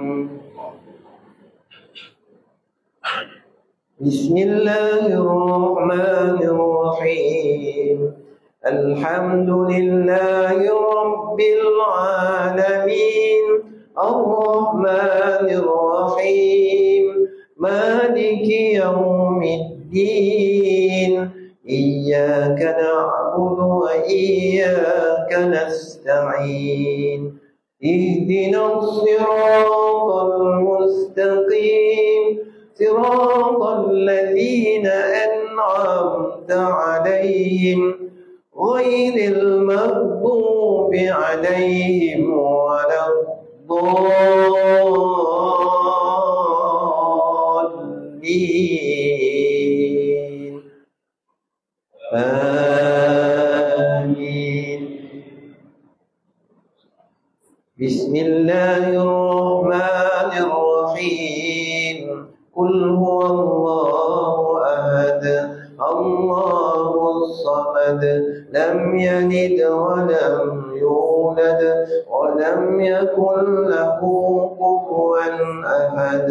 Bismillahirrahmanirrahim. Alhamdulillahi Rabbil Alamin. Ar-Rahmanir Rahim. Maliki Yawmiddin. Iyyaka na'budu wa iyyaka nasta'in. Ihdinas siratal mustaqim. صراط الذين أنعمت عليهم غير المغضوب عليهم ولا الضالين. آمين. بسم الله الرحمن الرحيم. قل هو الله أحد الله الصمد لم يلد ولم يولد ولم يكن له كفوا أحد.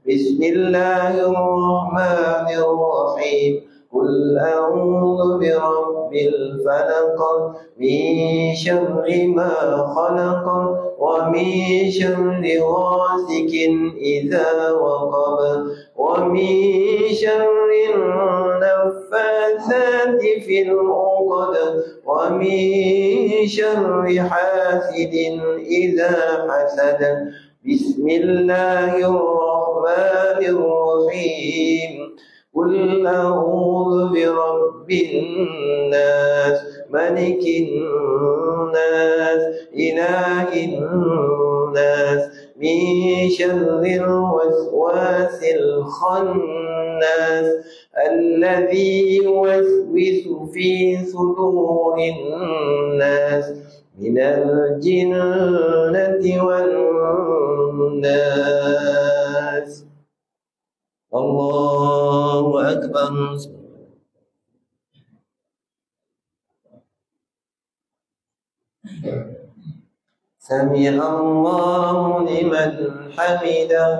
بسم الله الرحمن الرحيم. قل أعوذ برب الفلق من شر ما خلق ومن شر غاسق إذا وقب ومن شر النفاثات في العقد ومن شر حاسد إذا حسد. بسم الله الرحمن الرحيم. قل أعوذ برب الناس ملك الناس إله الناس من شر الوسواس الخناس الذي يوسوس في صدور الناس من الجنة والناس. الله أكبر. سمع الله لمن حمده.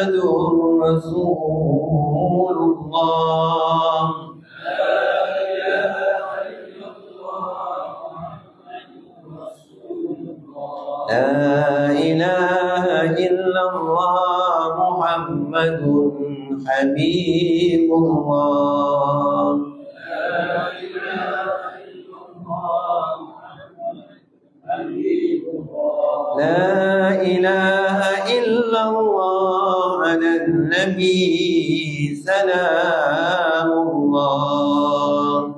رسول الله لا إله إلا الله محمد حبيب الله لا إله إلا الله على النبي سلام الله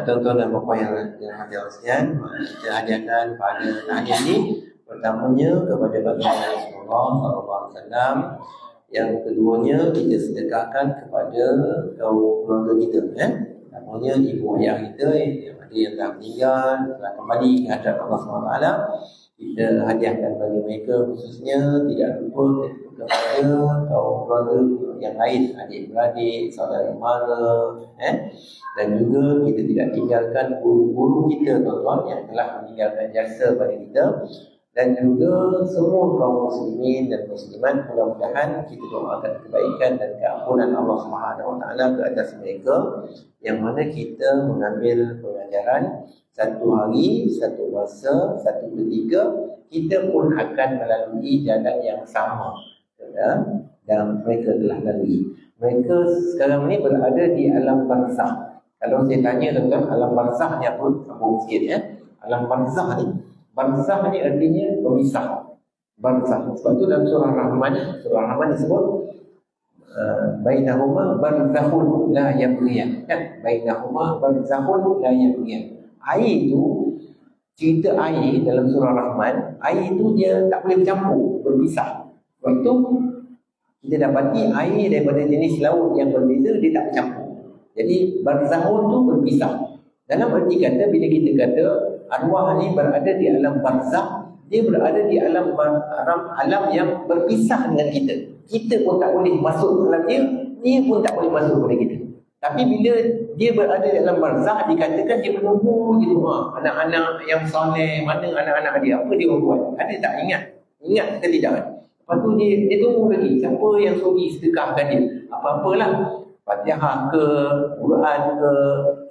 tuan-tuan dan puan yang hadir sekalian, kita hadiahkan pada hari ini pertamanya kepada baginda Rasulullah SAW, yang keduanya kita sedekahkan kepada kaum keluarga kita, namanya ibu ayah kita yang ada yang dah meninggal, telah kembali ke hadapan Allah SWT. Kita hadiahkan bagi mereka, khususnya tidak lupa kepada kaum keluarga yang lain, adik-beradik, saudara mara, dan juga kita tidak tinggalkan guru-guru kita, tuan-tuan, yang telah meninggalkan jasa pada kita, dan juga semua kaum muslimin dan muslimat. Mudah-mudahan kita doakan kebaikan dan keampunan Allah SWT ke atas mereka, yang mana kita mengambil pengajaran satu hari, satu masa, satu ketika kita pun akan melalui jalan yang sama dan mereka telah lalui. Mereka sekarang ni berada di alam barzakh. Kalau saya tanya tentang alam barzakh ni apa, sambung sikit Alam barzakh ni artinya pemisah. Barzakh. Sebab tu dalam surah Rahman disebut bainahuma barzakhun la yabghiyan. Bainahuma barzakhun la yabghiyan. Air itu, cerita air dalam surah Rahman, air itu dia tak boleh bercampur, berpisah. Sebab itu kita dapati air daripada jenis laut yang berbeza, dia tak bercampur. Jadi barzakhun tu berpisah. Dalam arti kata, bila kita kata arwah ni berada di alam barzakh, dia berada di alam yang berpisah dengan kita. Kita pun tak boleh masuk dalam dia pun tak boleh masuk kepada kita. Tapi bila dia berada dalam barzakh, dikatakan dia menunggu di rumah anak-anak yang soleh, mana anak-anak dia, apa dia buat, ada tak ingat ke tidak. Lepas tu dia tunggu lagi siapa yang sudi sedekahkan dia, apa-apalah, Fatihah ke, Quran ke,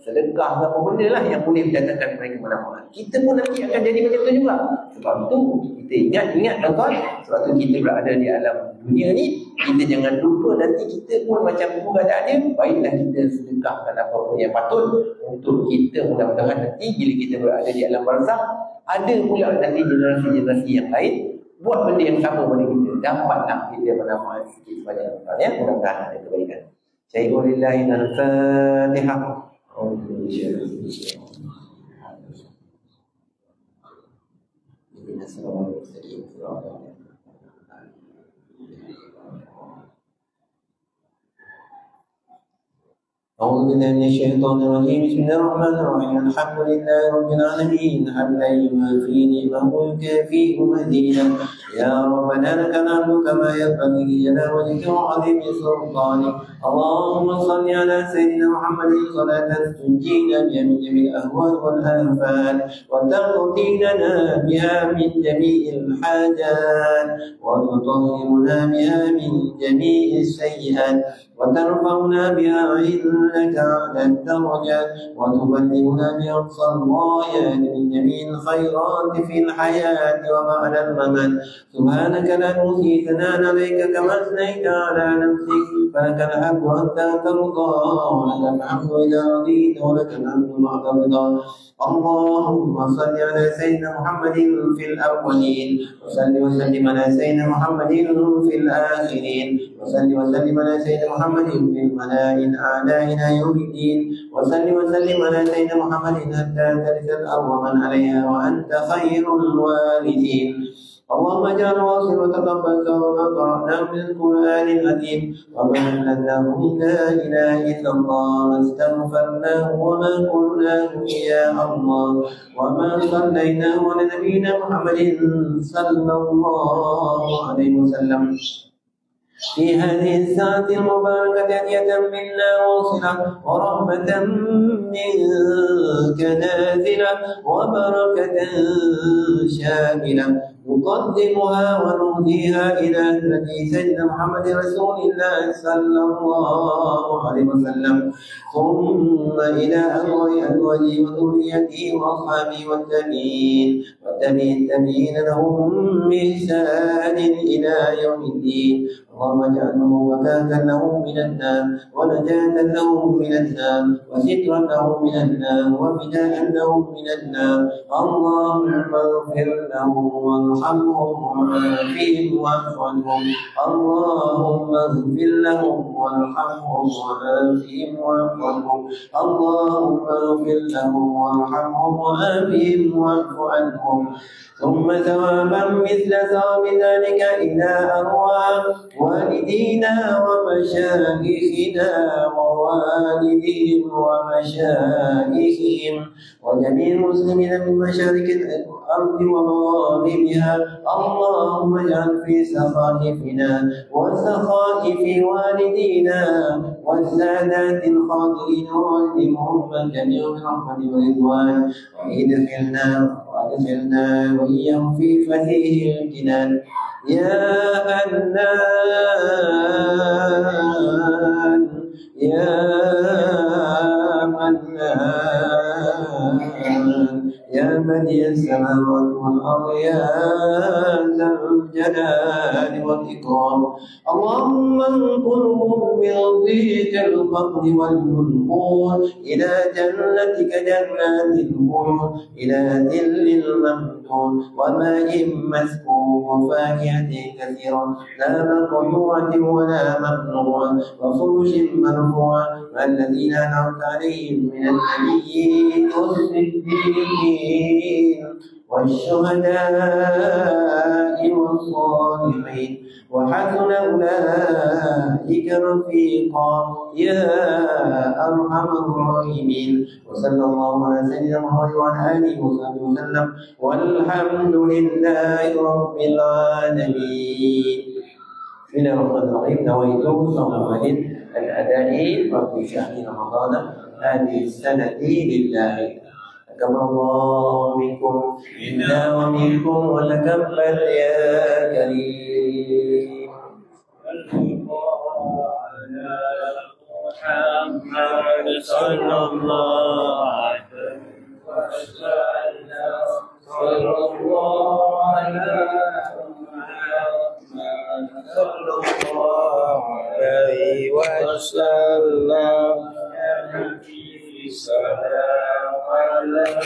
sedekah ke, apa benda lah yang boleh mendatangkan mereka manfaat. Kita pun nanti akan jadi macam tu juga. Sebab tu kita ingat tuan-tuan, sebab tu kita berada di alam dunia ni, kita jangan lupa nanti kita pun macam keadaan dia. Baiklah kita sedekahkan apa-apa yang patut untuk kita, mudah-mudahan nanti bila kita berada di alam barzakh, ada pula nanti generasi-generasi yang lain buat benda yang sama pada kita, dapatlah kita manfaat sikit sebanyak-banyaknya. Mudah-mudahan ada kebaikan. Syai'ulillahi al-Fatihah. أعوذ بالله من الشيطان الرجيم. بسم الله الرحمن الرحيم. الحمد لله رب العالمين حمدا يوافي نعمه ويكافئ مزيدا. يا ربنا لك الحمد كما ينبغي لجلال وجهك وعظيم سلطانك. اللهم صل على سيدنا محمد صلاة تنجينا بها من جميع الأهوال والآفات وتقضي لنا بها من جميع الحاجات وتطهرنا بها من جميع السيئات وترفعنا بها عندك على الدرجات وتبلغنا بأقصى الغايات من جميع الخيرات في الحياة وبعد الممات. سبحانك لا نحصي ثناء عليك كما أثنيت على نفسك، فلك الحمد حتى ترضى ولك الحمد إذا رضيت ولك الحمد بعد الرضا. اللهم صل على سيدنا محمد في الأولين وصل وسلم على سيدنا محمد في الآخرين وصل وسلم على سيدنا محمد في الملائكة الأعلى إلى يوم الدين وصل وسلم على سيدنا محمد حتى ترث الأرض ومن عليها وأنت خير الوارثين. اللهم اجعل واصل وتقبل وما قرأناه من القرآن الحكيم وما علمناه من لا إله إلا الله واستغفرناه وما قلناه يا الله وما صليناه على نبينا محمد صلى الله عليه وسلم في هذه الساعة المباركة هدية منا واصلة ورحمة منك نازلة وبركة شاملة نقدمها ونهديها إلى النبي سيدنا محمد رسول الله صلى الله عليه وسلم ثم إلى أزواجه وذريته وأصحابه والتابعين لهم بإحسان إلى يوم الدين. اللهم اجعلهم وكاة لهم من النار ونجاة لهم من النار وسترا لهم من النار وفداء لهم من النار. اللهم اغفر لهم وارحمهم وعافهم واعف عنهم. اللهم اغفر لهم وارحمهم وعافهم واعف عنهم. اللهم اغفر لهم وارحمهم وعافهم واعف عنهم. ثم ثوابا مثل ثواب ذلك إلى أرواح والدينا ومشايخنا ووالديهم ومشايخهم وجميع المسلمين من مشارق الأرض ومغاربها. اللهم اجعل في سخائفنا وسخائف والدينا والسادات الخاطئين والدهم جميع الرحمة والرضوان وادخلنا وإياهم في فسيح الجنان يا منان يا منان يا بديع السماوات والأرض يا ذا الجلال والإكرام. اللهم انقلهم من ضيق الفقر والمنقول إلى جنتك جنات الخلد إلى ذل الممدود وماء مسكوب وفاكهة كثيرة لا مقطوعة ولا ممنوعة وفرش مرفوعة والذين أنعمت عليهم من النبيين والصديقين والشهداء والصالحين وحسن أولئك رفيقا يا أرحم الراحمين. وصلى الله على سيدنا محمد وعلى آله وصحبه وسلم والحمد لله رب العالمين. بسم الله الرحمن الرحيم. نويت صوم غد الأداء فرض شهر رمضان هذه السنة لله. تقبل الله منكم منا ومنكم وتكبر يا كريم. محمد صلى الله عليه وسلم صلى الله عليه وسلم. سلام عليك